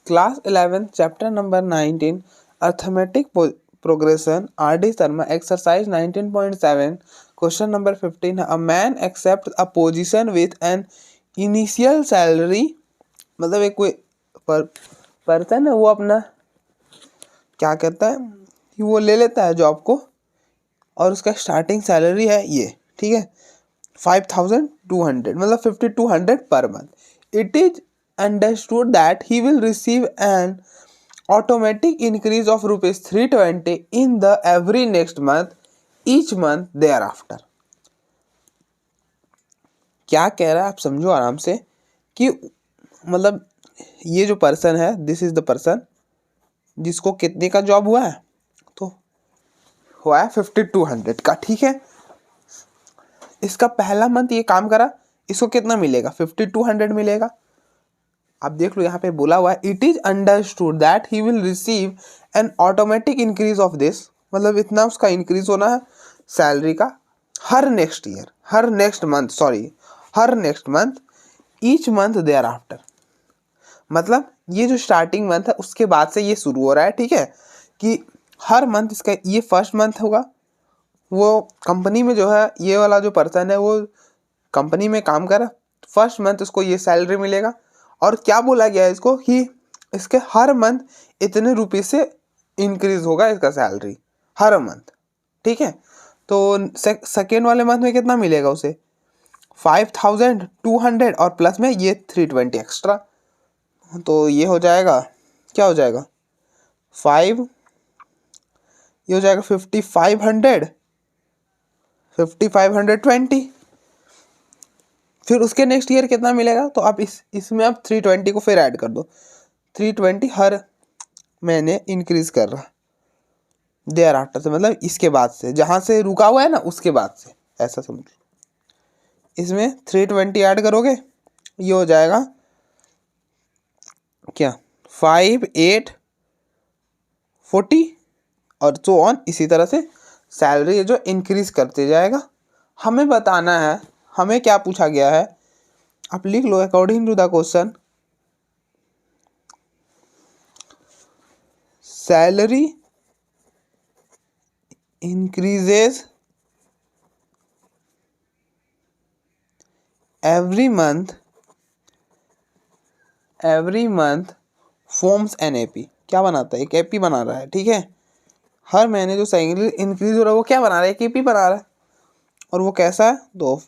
Class 11 chapter number 19 arithmetic progression RD Sharma exercise 19.7 question number 15 a man accept a position with an initial salary, मतलब एक कोई person है वो अपना क्या कहता है कि वो ले लेता है जॉब को और उसका स्टार्टिंग सैलरी है ये, ठीक है 5200, मतलब 5200 per month. It is understood that he will receive an automatic increase of rupees 320 in the every next month each month thereafter। क्या कह रहा है आप समझो आराम से कि मतलब ये जो पर्सन है, दिस इज द पर्सन जिसको कितने का जॉब हुआ है, तो हुआ है 5200 का, ठीक है। इसका पहला मंथ ये काम करा, इसको कितना मिलेगा 5200 मिलेगा। आप देख लो यहाँ पे बोला हुआ है it is understood that he will receive an automatic increase of this, मतलब इतना उसका इंक्रीज होना है सैलरी का हर next month each month thereafter, मतलब ये जो स्टार्टिंग मंथ है उसके बाद से ये शुरू हो रहा है, ठीक है, कि हर मंथ इसका ये फर्स्ट मंथ होगा। वो कंपनी में जो है ये वाला जो पर्सन है वो कंपनी में काम कर, फर्स्ट मंथ उसको ये सैलरी मिलेगा और क्या बोला गया है इसको कि इसके हर मंथ इतने रुपये से इंक्रीज होगा इसका सैलरी हर मंथ, ठीक है। तो सेकेंड वाले मंथ में कितना मिलेगा उसे 5200 और प्लस में ये 320 एक्स्ट्रा, तो ये हो जाएगा क्या हो जाएगा 5, ये हो जाएगा 5520। फिर उसके नेक्स्ट ईयर कितना मिलेगा, तो आप इसमें आप 320 को फिर ऐड कर दो, 320 हर महीने इंक्रीज कर रहा देयर आफ्टर से, मतलब इसके बाद से जहाँ से रुका हुआ है ना उसके बाद से, ऐसा समझ लो। इसमें 320 ऐड करोगे ये हो जाएगा क्या 5840 और सो ऑन, इसी तरह से सैलरी जो इंक्रीज करते जाएगा। हमें बताना है, हमें क्या पूछा गया है, आप लिख लो according to the question salary increases every month forms an AP। क्या बनाता है, एक AP बना रहा है, ठीक है। हर महीने जो सैलरी इंक्रीज हो रहा है वो क्या बना रहा है, एक AP बना रहा है। और वो कैसा है, तो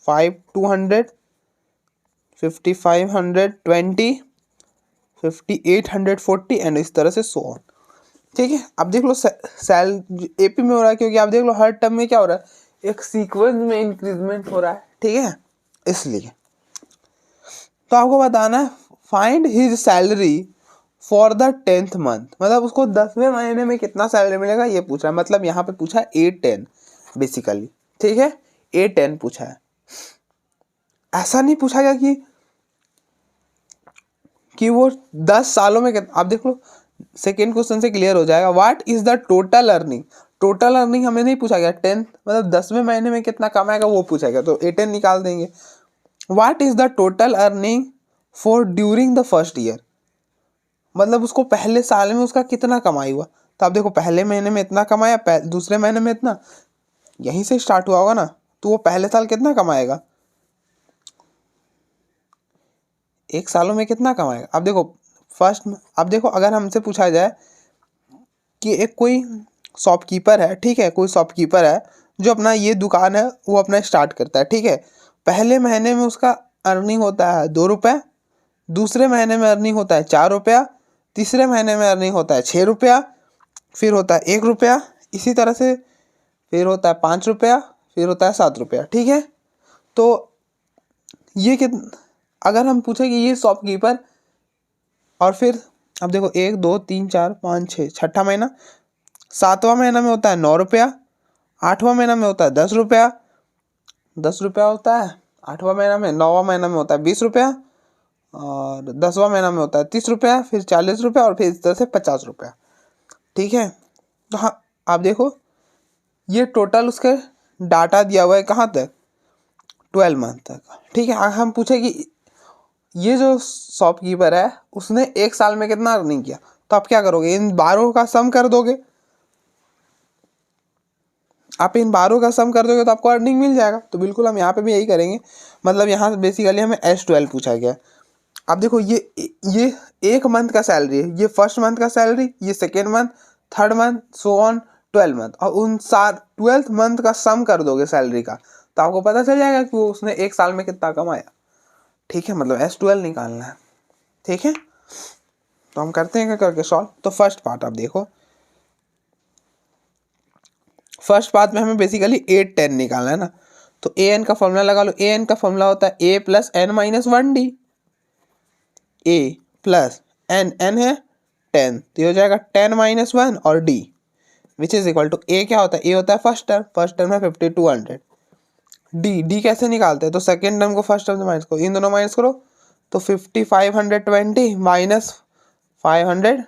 5200 5520 5840 एंड इस तरह से 100, ठीक है। अब देख लो सेल AP में हो रहा है क्योंकि आप देख लो हर टर्म में क्या हो रहा है, एक सीक्वेंस में इंक्रीजमेंट हो रहा है, ठीक है, इसलिए। तो आपको बताना है find his salary for the 10th month, मतलब उसको 10वें महीने में कितना सैलरी मिलेगा ये पूछा है, मतलब यहाँ पे पूछा है 810 बेसिकली, ठीक है 810 पूछा है। ऐसा नहीं पूछा गया कि वो 10 सालों में कितना, आप देख लो सेकेंड क्वेश्चन से क्लियर हो जाएगा। What is the total earning, total earning हमें नहीं पूछा गया, 10 मतलब 10वें महीने में कितना कमाएगा वो पूछा गया, तो 810 निकाल देंगे। What is the total earning for during the first year, मतलब उसको पहले साल में उसका कितना कमाई हुआ, तो आप देखो पहले महीने में इतना कमाया, दूसरे महीने में इतना, यहीं से स्टार्ट हुआ होगा ना, तो वो पहले साल कितना कमाएगा, एक सालों में कितना कमाएगा। अब देखो फर्स्ट, अब देखो अगर हमसे पूछा जाए कि एक कोई शॉपकीपर है, ठीक है, कोई शॉपकीपर है जो अपना ये दुकान है वो अपना स्टार्ट करता है, ठीक है। पहले महीने में उसका अर्निंग होता है 2 रुपये, दूसरे महीने में अर्निंग होता है 4 रुपया, तीसरे महीने में अर्निंग होता है 6 रुपया, फिर होता है 1 रुपया, इसी तरह से फिर होता है 5 रुपया, फिर होता है 7 रुपया, ठीक है। तो ये अगर हम पूछे कि ये शॉपकीपर, और फिर अब देखो 1 2 3 4 5 6 छठा महीना, 7वां महीना में होता है 9 रुपया, 8वां महीना में होता है 10 रुपया, 10 रुपया होता है 8वां महीना में, 9वां महीना में होता है 20 रुपया, और 10वां महीना में होता है 30 रुपया, फिर 40 रुपया और फिर इस तरह से 50 रुपया, ठीक है। तो हाँ आप देखो ये टोटल उसके डाटा दिया हुआ है कहाँ तक 12 मंथ तक, ठीक है। अगर हम पूछे कि ये जो शॉपकीपर है उसने 1 साल में कितना अर्निंग किया, तो आप क्या करोगे, इन 12 का सम कर दोगे। आप इन 12 का सम कर दोगे तो आपको अर्निंग मिल जाएगा। तो बिल्कुल हम यहाँ पे भी यही करेंगे। मतलब यहाँ बेसिकली हमें S12 पूछा गया। अब देखो ये एक मंथ का सैलरी है, ये फर्स्ट मंथ का सैलरी, ये second month, third month, so on 12 month, और उन 12th मंथ का सम कर दोगे सैलरी का, तो आपको पता चल जाएगा कि वो उसने 1 साल में कितना कमाया। ठीक है, मतलब S12 निकालना है। ठीक है, तो हम करते हैं क्या करके सॉल्व। तो फर्स्ट पार्ट आप देखो, फर्स्ट पार्ट में हमें बेसिकली 8 10 निकालना है ना। तो ए एन का फॉर्मूला लगा लो। ए एन का फॉर्मूला होता है ए प्लस एन माइनस 1D। ए प्लस एन, एन है 10, तो ये हो जाएगा 10 माइनस 1 और d which is equal to a क्या होता है, ए होता है फर्स्ट टर्म है 5200। डी कैसे निकालते हैं, तो सेकेंड टर्म को फर्स्ट टर्म से माइनस करो, इन दोनों माइनस करो तो 5520 माइनस 500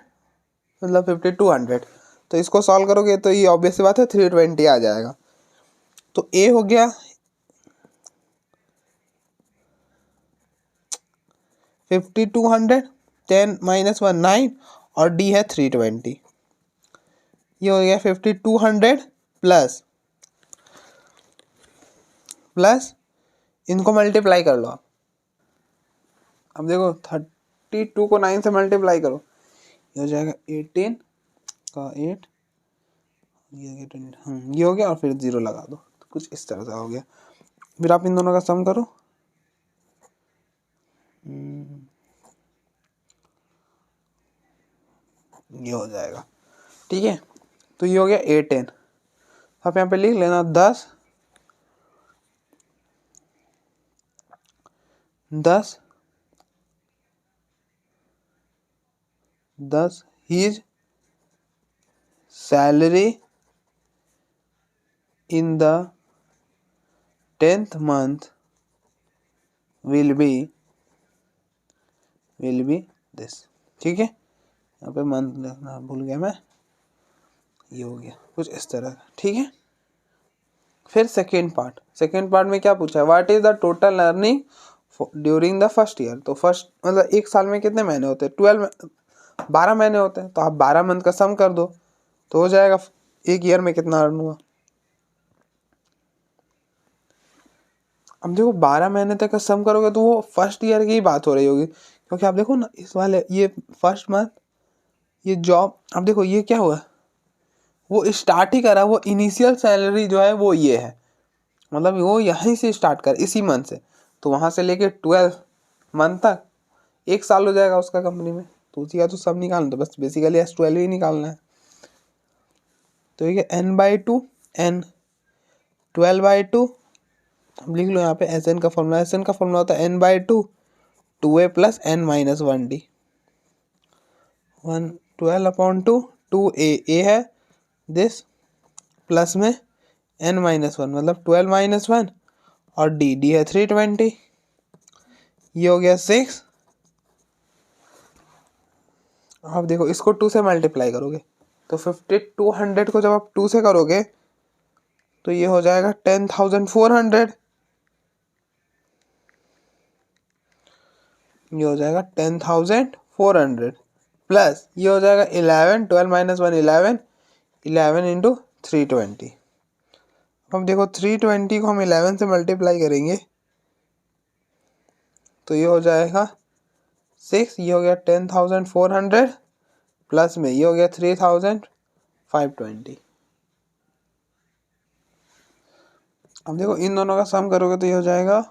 मतलब 5200। तो इसको सॉल्व करोगे तो ये ऑब्वियस सी बात है 320 आ जाएगा। तो ए हो गया 5200, 10 माइनस 1 9 और डी है 320। ये हो गया 5200 प्लस प्लस इनको मल्टीप्लाई कर लो आप। अब देखो 32 को 9 से मल्टीप्लाई करो, ये हो जाएगा 18 का 8, ये 20, ये हो गया और फिर 0 लगा दो, तो कुछ इस तरह से हो गया। फिर आप इन दोनों का सम करो, ये हो जाएगा। ठीक है, तो ये हो गया 18। आप यहाँ पे लिख लेना 10 his salary in the 10th month will be this। ठीक है, यहाँ पे मंथ लिखना भूल गया मैं, ये हो गया कुछ इस तरह का। ठीक है, फिर सेकेंड पार्ट में क्या पूछा है, what is the total earning during the first year. तो फर्स्ट मतलब 1 साल में कितने महीने होते हैं, 12 महीने होते हैं, तो आप 12 मंथ का सम कर दो तो हो जाएगा 1 ईयर में कितना अर्न हुआ। अब देखो 12 महीने तक का सम करोगे तो वो फर्स्ट ईयर की ही बात हो रही होगी, क्योंकि आप देखो ना इस वाले ये फर्स्ट मंथ ये जॉब, अब देखो ये क्या हुआ, वो स्टार्ट ही करा, वो इनिशियल सैलरी जो है वो ये है, मतलब वो यहीं से स्टार्ट कर इसी मंथ से, तो वहाँ से लेके 12 मंथ तक 1 साल हो जाएगा उसका कंपनी में। तो उसी का तो सब निकालना, तो बस बेसिकली S12 ही निकालना है। तो ये n/2 n 12/2, अब लिख लो यहाँ पे SN का फॉर्मूला, SN का फॉर्मूला होता है n/2 2a plus n minus 1D, 12/2 2a, a है दिस प्लस में n माइनस 1 मतलब 12 माइनस 1 और डी है 320, ये हो गया 6। अब देखो इसको 2 से मल्टीप्लाई करोगे तो 5200 को जब आप 2 से करोगे तो ये हो जाएगा 10,400, ये हो जाएगा 10,400 प्लस ये हो जाएगा 11, 12 माइनस 1 11, 11 इंटू 320। अब देखो 320 को हम 11 से मल्टीप्लाई करेंगे तो ये हो जाएगा 6, ये हो गया 10,400 प्लस में ये हो गया 3,520। अब देखो इन दोनों का सम करोगे तो ये हो जाएगा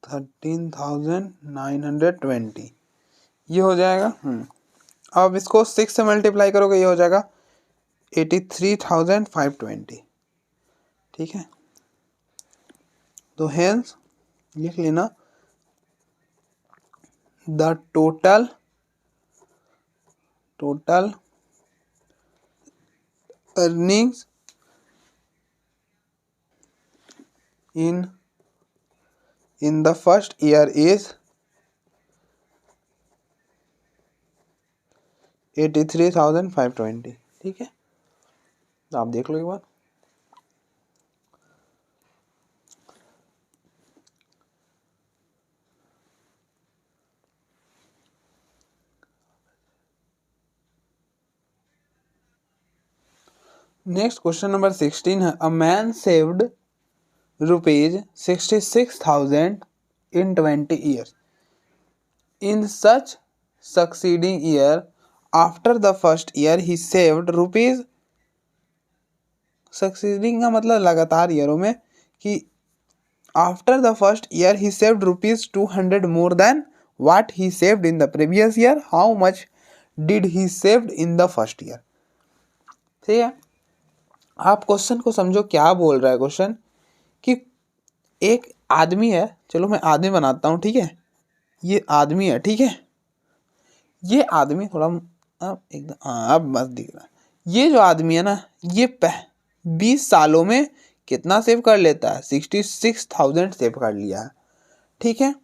13,920, ये हो जाएगा। अब इसको 6 से मल्टीप्लाई करोगे ये हो जाएगा 83,520। ठीक है, तो हेंस लिख लेना the total earnings in the first year is 83,520। ठीक है, तो आप देख लो एक बार। नेक्स्ट क्वेश्चन नंबर 16 है, a man saved ₹66,000 in 20 years. In such succeeding year, after the first year he saved rupees, succeeding का मतलब लगातार ईयरों में, कि after the first year he saved ₹200 more than what he saved in the previous year. How much did he saved in the first year? ठीक है, आप question को समझो क्या बोल रहा है क्वेश्चन, कि एक आदमी है, चलो मैं आदमी बनाता हूँ, ठीक है, ये आदमी है, ठीक है, ये आदमी थोड़ा एकदम अब मस्त दिख रहा है, ये जो आदमी है ना, ये 20 सालों में कितना सेव कर लेता है, 66,000 सेव कर लिया है, ठीक है,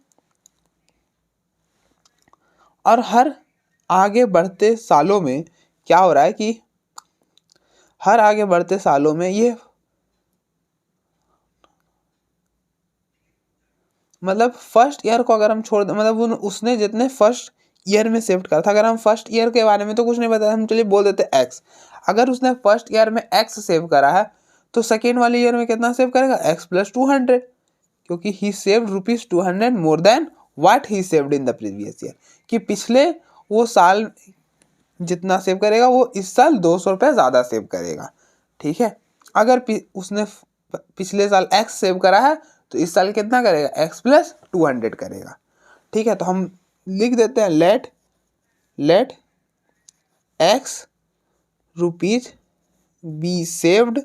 और हर आगे बढ़ते सालों में क्या हो रहा है कि हर आगे बढ़ते सालों में ये मतलब फर्स्ट ईयर को अगर हम छोड़ दें, मतलब उसने जितने फर्स्ट ईयर में शिफ्ट करा था, अगर हम फर्स्ट ईयर के बारे में तो कुछ नहीं पता, हम चलिए बोल देते एक्स, अगर उसने फर्स्ट ईयर में एक्स सेव करा है तो सेकेंड वाले ईयर में कितना सेव करेगा, एक्स प्लस 200, क्योंकि he saved ₹200 more than what he saved in the previous year, कि पिछले वो साल जितना सेव करेगा वो इस साल 200 रुपये ज़्यादा सेव करेगा, ठीक है, अगर उसने पिछले साल एक्स सेव करा है तो इस साल कितना करेगा, एक्स प्लस 200 करेगा, ठीक है, तो हम लिख देते हैं let x rupees be saved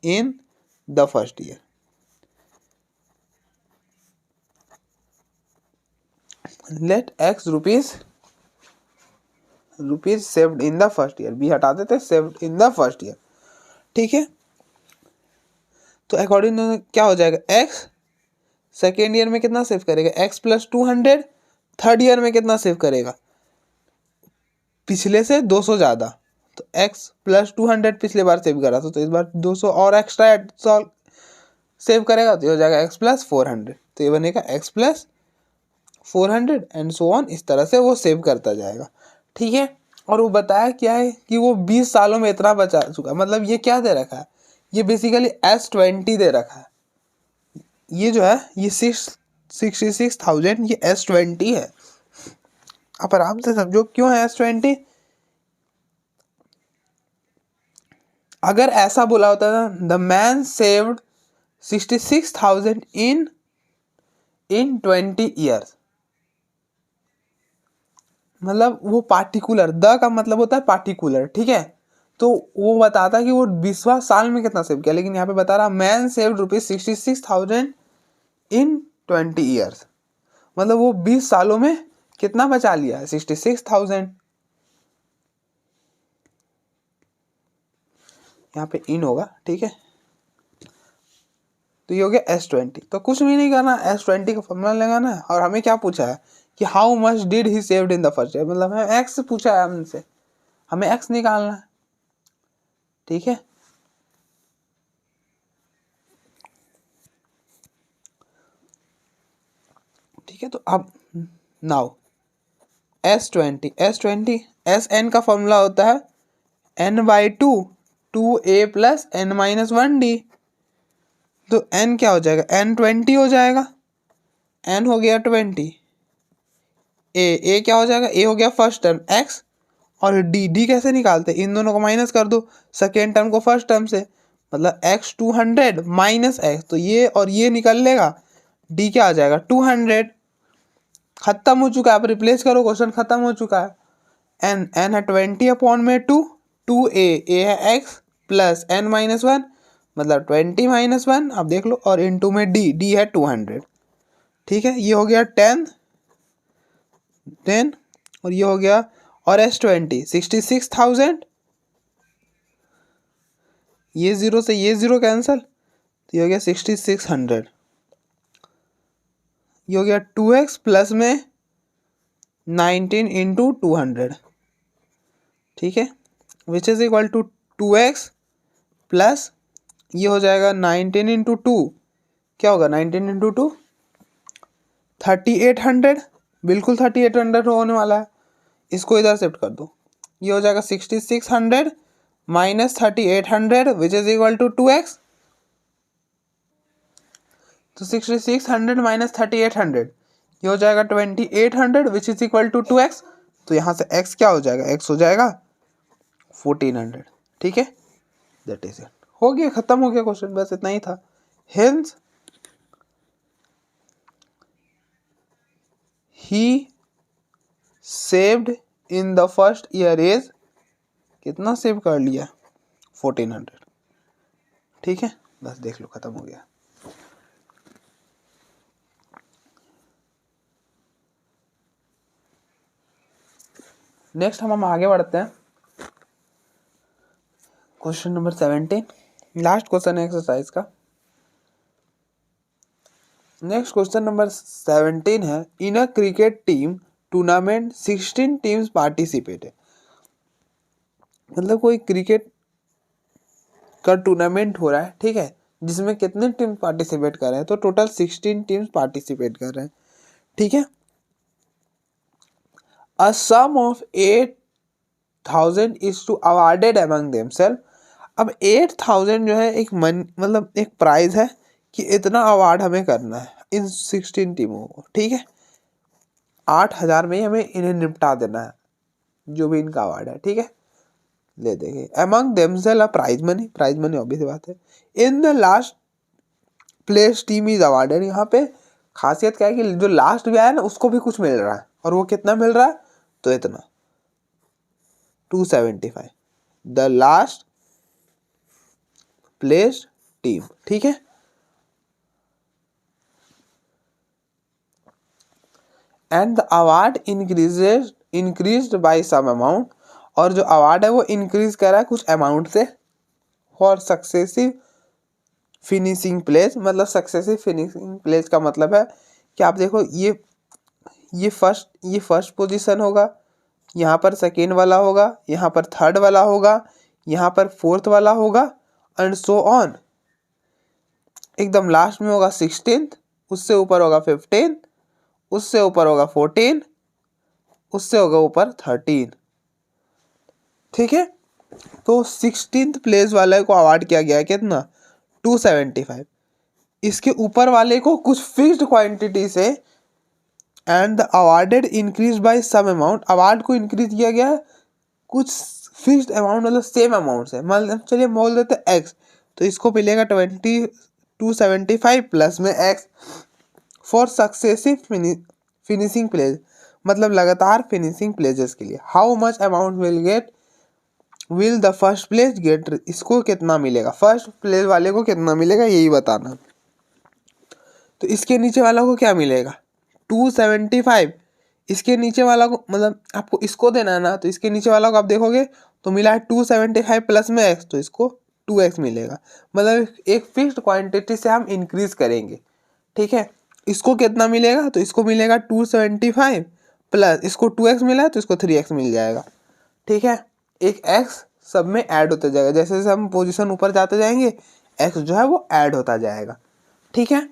in the first year, let x rupees saved in the first year, be हटा देते, saved in the first year, ठीक है, तो अकॉर्डिंग टू क्या हो जाएगा, एक्स सेकेंड ईयर में कितना सेव करेगा, एक्स प्लस 200, थर्ड ईयर में कितना सेव करेगा, पिछले से 200 ज़्यादा, तो एक्स प्लस 200 पिछले बार सेव करा था, तो इस बार 200 और एक्स्ट्रा सेव करेगा, तो ये हो जाएगा एक्स प्लस 400, तो ये बनेगा x plus 400 and so on, इस तरह से वो सेव करता जाएगा, ठीक है, और वो बताया क्या है कि वो 20 सालों में इतना बचा चुका है, मतलब ये क्या दे रखा है, ये बेसिकली S20 दे रखा है, ये जो है ये 66,000 ये S20 है, आप आराम से समझो क्यों है S20, अगर ऐसा बोला होता ना, the man saved 66,000 in 20 years, मतलब वो पार्टिकुलर, द का मतलब होता है पार्टिकुलर, ठीक है, तो वो बताता है कि वो 20वां साल में कितना सेव किया, लेकिन यहाँ पे बता रहा मैन सेव्ड ₹66,000 इन 20 ईयर्स, मतलब वो 20 सालों में कितना बचा लिया है, 66,000, यहाँ पे इन होगा, ठीक है, तो ये हो गया S20, तो कुछ भी नहीं करना, S20 का फॉर्मूला लगाना है, और हमें क्या पूछा है कि how much did he saved in the first year, मतलब हमें एक्स पूछा है हमसे, हमें एक्स निकालना है, ठीक है, ठीक है, तो अब नाउ S20 SN का फॉर्मूला होता है n/2 2a प्लस n-1d, तो n क्या हो जाएगा, n20 हो जाएगा, n हो गया 20, a क्या हो जाएगा, a हो गया फर्स्ट टर्म x, और d कैसे निकालते, इन दोनों को माइनस कर दो, सेकेंड टर्म को फर्स्ट टर्म से, मतलब x 200 माइनस x, तो ये और ये निकल लेगा, d क्या आ जाएगा 200, खत्म हो चुका है, आप रिप्लेस करो, क्वेश्चन खत्म हो चुका है, n है 20/2, 2a है x प्लस n-1, मतलब 20-1, आप देख लो, और इनटू में d है 200, ठीक है, ये हो गया 10 और ये हो गया, और S20 66,000, ये जीरो से ये जीरो कैंसिल, तो ये हो गया 6600, ये हो गया 2x प्लस में 19 इंटू 200, ठीक है, which is equal to 2x plus ये हो जाएगा 19 इंटू 2, क्या होगा 19 इंटू 2 3800, बिल्कुल 3800 होने वाला है, इसको इधर शिफ्ट कर दो, ये हो जाएगा 6600 minus 3800 which is equal to 2x। तो 6600 माइनस 3800 ये हो जाएगा 2800 विच इज इक्वल टू 2x। तो यहाँ से x क्या हो जाएगा, x हो जाएगा 1400। ठीक है, दैट इज इट। हो गया, खत्म हो गया क्वेश्चन, बस इतना ही था। Hence he saved in the first year is, कितना सेव कर लिया, 1400। ठीक है, बस देख लो, खत्म हो गया। नेक्स्ट हम आगे बढ़ते हैं, क्वेश्चन नंबर 17, लास्ट क्वेश्चन है एक्सरसाइज का। नेक्स्ट क्वेश्चन नंबर 17 है, in a cricket team tournament 16 teams participated. मतलब कोई क्रिकेट का टूर्नामेंट हो रहा है, ठीक है, जिसमें कितने टीम पार्टिसिपेट कर रहे हैं, तो टोटल 16 टीम्स पार्टिसिपेट कर रहे हैं। ठीक है, a sum of 8000 is to awarded among themself. अब 8000 जो है एक मतलब एक प्राइज है कि इतना अवार्ड हमें करना है इन 16 टीमों को। ठीक है, 8000 में ही हमें इन्हें निपटा देना है, जो भी इनका अवार्ड है। ठीक है, ले देंगे among themselves prize money, prize money obvious बात है। In the last place team is awarded. यहाँ पे खासियत क्या है कि जो लास्ट गया है ना उसको भी कुछ मिल रहा है, और वो कितना मिल रहा है, तो इतना 275, द लास्ट प्लेस टीम। ठीक है, and the award increased by some amount, और जो अवार्ड है वो इंक्रीज कर रहा है कुछ अमाउंट से, फॉर सक्सेसिव फिनिशिंग प्लेस। मतलब सक्सेसिव फिनिशिंग प्लेस का मतलब है कि आप देखो ये फर्स्ट पोजीशन होगा, यहाँ पर सेकेंड वाला होगा, यहाँ पर थर्ड वाला होगा, यहाँ पर फोर्थ वाला होगा, एंड सो ऑन। एकदम लास्ट में होगा 16th, उससे ऊपर होगा 15th, उससे ऊपर होगा 14, उससे होगा ऊपर 13। ठीक है, तो 16th प्लेस वाले को अवार्ड किया गया है कितना, 275। इसके ऊपर वाले को कुछ फिक्स्ड क्वांटिटी से, and the awarded increase by some amount, award को इंक्रीज किया गया है कुछ फिक्स्ड अमाउंट, मतलब सेम अमाउंट से। मतलब चलिए बोल देते एक्स, तो इसको मिलेगा 275 प्लस में x for successive finishing place, मतलब लगातार फिनिशिंग प्लेसेस के लिए। How much amount will the first place get, इसको कितना मिलेगा, फर्स्ट प्लेस वाले को कितना मिलेगा यही बताना। तो इसके नीचे वाला को क्या मिलेगा, 275। इसके नीचे वाला को मतलब आपको इसको देना है ना, तो इसके नीचे वाला को आप देखोगे तो मिला है 275 प्लस में एक्स, तो इसको 2x मिलेगा। मतलब एक फिक्स्ड क्वांटिटी से हम इंक्रीज करेंगे। ठीक है, इसको कितना मिलेगा, तो इसको मिलेगा 275 प्लस इसको 2x मिला है तो इसको 3x मिल जाएगा। ठीक है, एक x सब में ऐड होता जाएगा, जैसे जैसे हम पोजीशन ऊपर जाते जाएंगे x जो है वो ऐड होता जाएगा। ठीक है,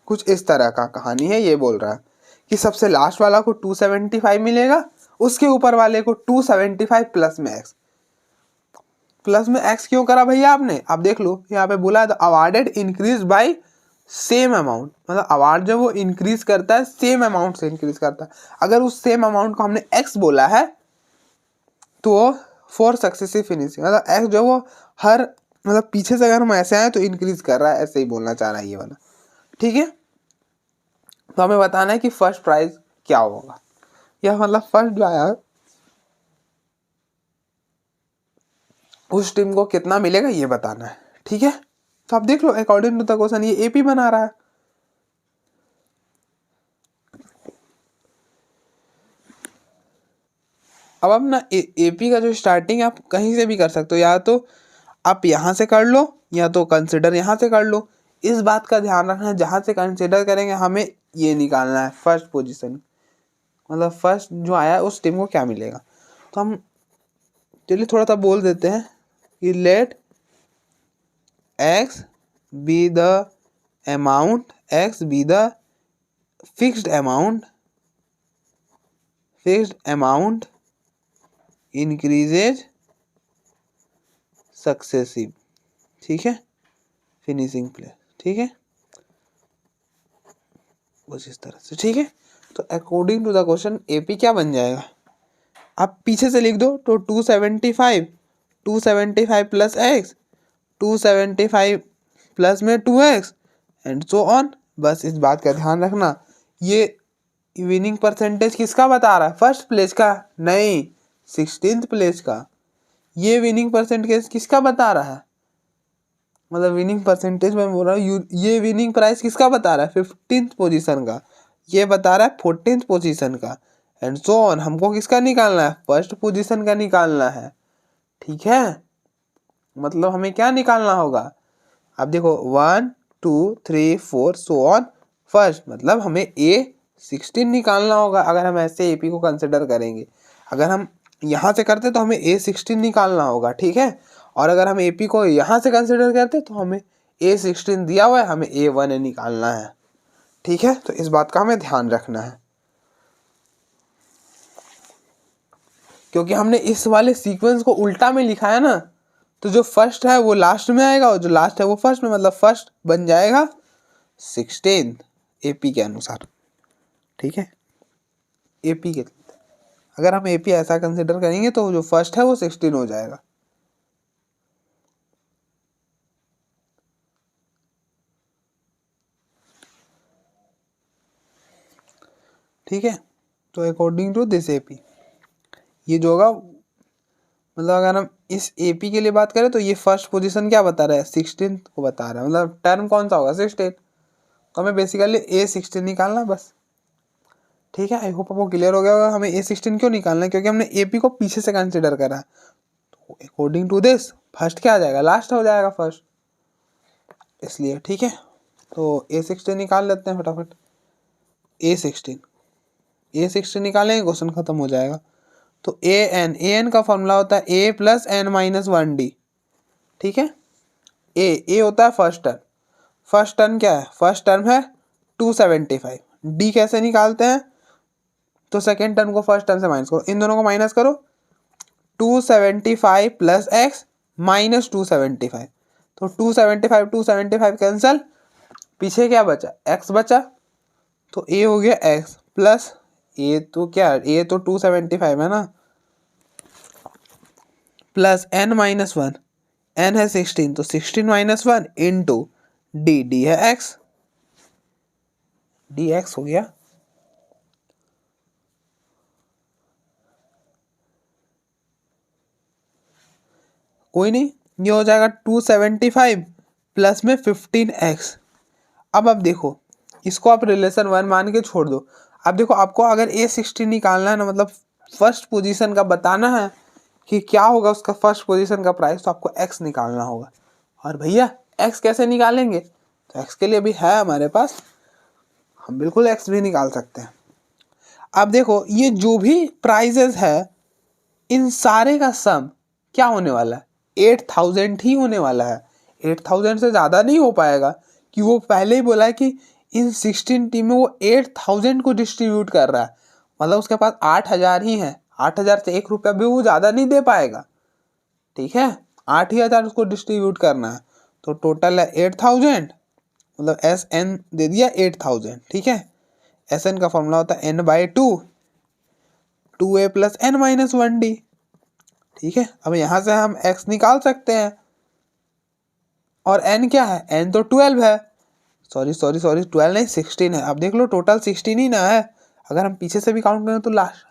कुछ इस तरह का कहानी है। ये बोल रहा है कि सबसे लास्ट वाला को 275 मिलेगा, उसके ऊपर वाले को 275 प्लस में एक्स। प्लस में एक्स क्यों करा भैया आपने, आप देख लो यहाँ पे बोला the awarded increase bye same amount, मतलब अवार्ड जो वो इंक्रीज करता है सेम अमाउंट से इंक्रीज करता है। अगर उस सेम अमाउंट को हमने एक्स बोला है तो फॉर सक्सेसिव फिनिशिंग, मतलब एक्स जो वो हर मतलब पीछे से अगर हम ऐसे आए तो इंक्रीज कर रहा है, ऐसे ही बोलना चाह रहा है ये वाला। ठीक है, तो हमें बताना है कि फर्स्ट प्राइज क्या होगा, या मतलब फर्स्ट जो आया उस टीम को कितना मिलेगा ये बताना है। ठीक है, तो आप देख लो अकॉर्डिंग टू द क्वेश्चन ये एपी बना रहा है। अब अपना एपी का जो स्टार्टिंग आप कहीं से भी कर सकते हो, या तो आप यहाँ से कर लो या तो कंसिडर यहाँ से कर लो। इस बात का ध्यान रखना है जहाँ से कंसिडर करेंगे हमें ये निकालना है फर्स्ट पोजीशन, मतलब फर्स्ट जो आया है उस टीम को क्या मिलेगा। तो हम चलिए थोड़ा सा बोल देते हैं कि let x be the amount, x be the fixed amount increases successive, ठीक है, फिनिशिंग प्लेस, ठीक है, कुछ इस तरह से, ठीक है। तो according to the question AP क्या बन जाएगा, आप पीछे से लिख दो। तो 275 प्लस एक्स, 275 प्लस में 2x एंड सो ऑन। बस इस बात का ध्यान रखना, ये विनिंग परसेंटेज किसका बता रहा है, फर्स्ट प्लेस का नहीं, 16th प्लेस का। ये विनिंग परसेंटेज किसका बता रहा है, मतलब विनिंग परसेंटेज मैं बोल रहा हूँ, ये विनिंग प्राइस किसका बता रहा है, 15th पोजीशन का, ये बता रहा है 14th पोजीशन का एंड सो ऑन। हमको किसका निकालना है, फर्स्ट पोजीशन का निकालना है, ठीक है। मतलब हमें क्या निकालना होगा, अब देखो 1 2 3 4 सो ऑन, फर्स्ट, मतलब हमें A16 निकालना होगा अगर हम ऐसे एपी को कंसिडर करेंगे। अगर हम यहाँ से करते तो हमें A16 निकालना होगा, ठीक है। और अगर हम एपी को यहाँ से कंसिडर करते तो हमें A16 दिया हुआ है, हमें A1 निकालना है, ठीक है। तो इस बात का हमें ध्यान रखना है, क्योंकि हमने इस वाले सीक्वेंस को उल्टा में लिखा है ना, तो जो फर्स्ट है वो लास्ट में आएगा और जो लास्ट है वो फर्स्ट में, मतलब फर्स्ट बन जाएगा 16 एपी के अनुसार, ठीक है। एपी के, अगर हम एपी ऐसा कंसिडर करेंगे तो जो फर्स्ट है वो 16 हो जाएगा, ठीक है। तो अकॉर्डिंग टू दिस एपी ये जो होगा, मतलब अगर हम इस एपी के लिए बात करें तो ये फर्स्ट पोजीशन क्या बता रहा है, 16 को बता रहा है, मतलब टर्म कौन सा होगा, 16। तो हमें बेसिकली A16 निकालना है बस, ठीक है। आई होप आपको क्लियर हो गया होगा हमें A16 क्यों निकालना है, क्योंकि हमने एपी को पीछे से कंसिडर करा है। तो अकॉर्डिंग टू दिस फर्स्ट क्या आ जाएगा, लास्ट हो जाएगा फर्स्ट, इसलिए, ठीक है। तो A16 निकाल लेते हैं फटाफट, A16 निकालेंगे क्वेश्चन खत्म हो जाएगा। तो ए एन का फॉर्मूला होता है A plus N minus 1D, ठीक है। ए होता है फर्स्ट टर्म क्या है, फर्स्ट टर्म है 275, डी कैसे निकालते हैं, तो सेकेंड टर्म को फर्स्ट टर्म से माइनस करो, इन दोनों को माइनस करो, 275 प्लस एक्स माइनस 275, तो 275 कैंसल, पीछे क्या बचा, एक्स बचा, तो ए हो गया एक्स प्लस ए, तो क्या, ए तो 275 है ना, प्लस एन माइनस 1, एन है 16, तो 16 माइनस 1 इंटू डी है एक्स, डी एक्स हो गया, कोई नहीं, ये हो जाएगा 275 प्लस में 15x। अब देखो इसको आप रिलेशन 1 मान के छोड़ दो। अब देखो आपको अगर A16 निकालना है ना, मतलब फर्स्ट पोजीशन का बताना है कि क्या होगा उसका फर्स्ट पोजीशन का प्राइस, तो आपको x निकालना होगा। और भैया x कैसे निकालेंगे, तो x के लिए भी है हमारे पास, हम बिल्कुल x भी निकाल सकते हैं। अब देखो ये जो भी प्राइजेस है इन सारे का सम क्या होने वाला है, 8000 ही होने वाला है, 8000 से ज़्यादा नहीं हो पाएगा, कि वो पहले ही बोला है कि इन 16 टीम में वो 8000 को डिस्ट्रीब्यूट कर रहा है, मतलब उसके पास 8000 ही है, 8000 से 1 रुपया भी वो ज़्यादा नहीं दे पाएगा, ठीक है। 8000 उसको डिस्ट्रीब्यूट करना है, तो टोटल है 8000, मतलब एस एन दे दिया 8000, ठीक है। एस एन का फॉर्मूला होता है n/2, 2a plus n minus 1d, ठीक है। अब यहाँ से हम x निकाल सकते हैं, और n क्या है, n तो 12 है, सॉरी 12 नहीं 16 है। अब देख लो टोटल 16 ही ना है, अगर हम पीछे से भी काउंट करें तो लास्ट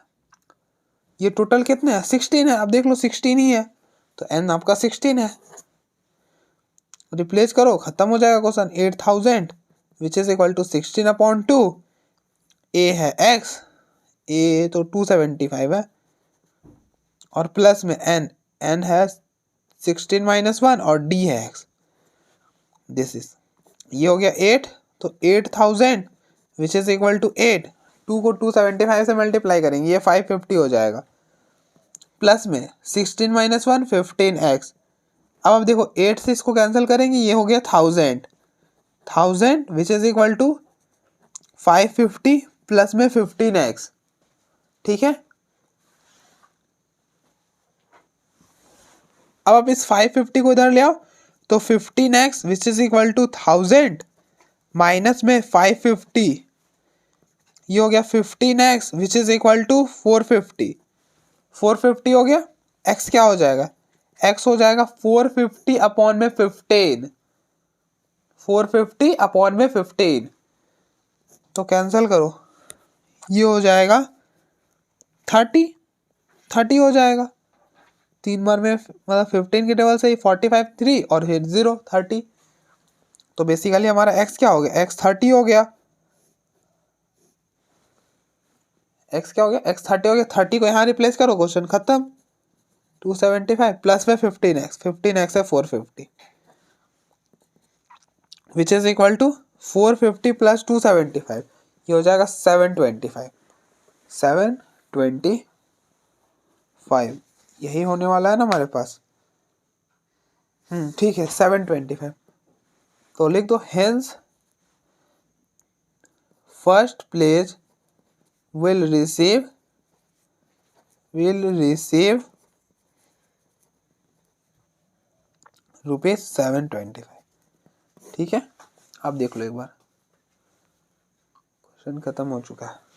ये टोटल कितने हैं, 16 है। अब देख लो 16 ही है, तो n आपका 16 है, रिप्लेस करो खत्म हो जाएगा question. 8000 which is equal to 16/2, a है x, a तो 275 है, और प्लस में n है 16 माइनस 1 और d है x, दिस इज, ये हो गया 8, तो 8000 विच इज इक्वल टू 8, 2 को 275 से मल्टीप्लाई करेंगे ये 550 हो जाएगा, प्लस में 16 माइनस 1 15x। अब देखो 8 से इसको कैंसिल करेंगे, ये हो गया 1000 which is equal to 550 plus में 15x, ठीक है। अब आप इस 550 को इधर ले आओ, तो 15x which is equal to 1000 minus में 550, ये हो गया 15x which is equal to 450, 450 हो गया। x क्या हो जाएगा, x हो जाएगा 450 अपॉन में 15, 450 अपॉन में 15, तो कैंसिल करो, ये हो जाएगा 30, 30 हो जाएगा। 3 बार में मतलब 15 की टेबल से ही 45 3 और फिर 0 30, तो बेसिकली हमारा x क्या हो गया, x 30 हो गया। x क्या हो गया, x 30 हो गया। 30 को यहाँ रिप्लेस करो, क्वेश्चन खत्म। 275 प्लस में 15x, 15x है 450 which is equal to 450 plus 275, ये हो जाएगा 725, 725 यही होने वाला है ना हमारे पास। ठीक है 725, तो लिख दो hence first place will receive ₹725। ठीक है, आप देख लो एक बार, क्वेश्चन खत्म हो चुका है।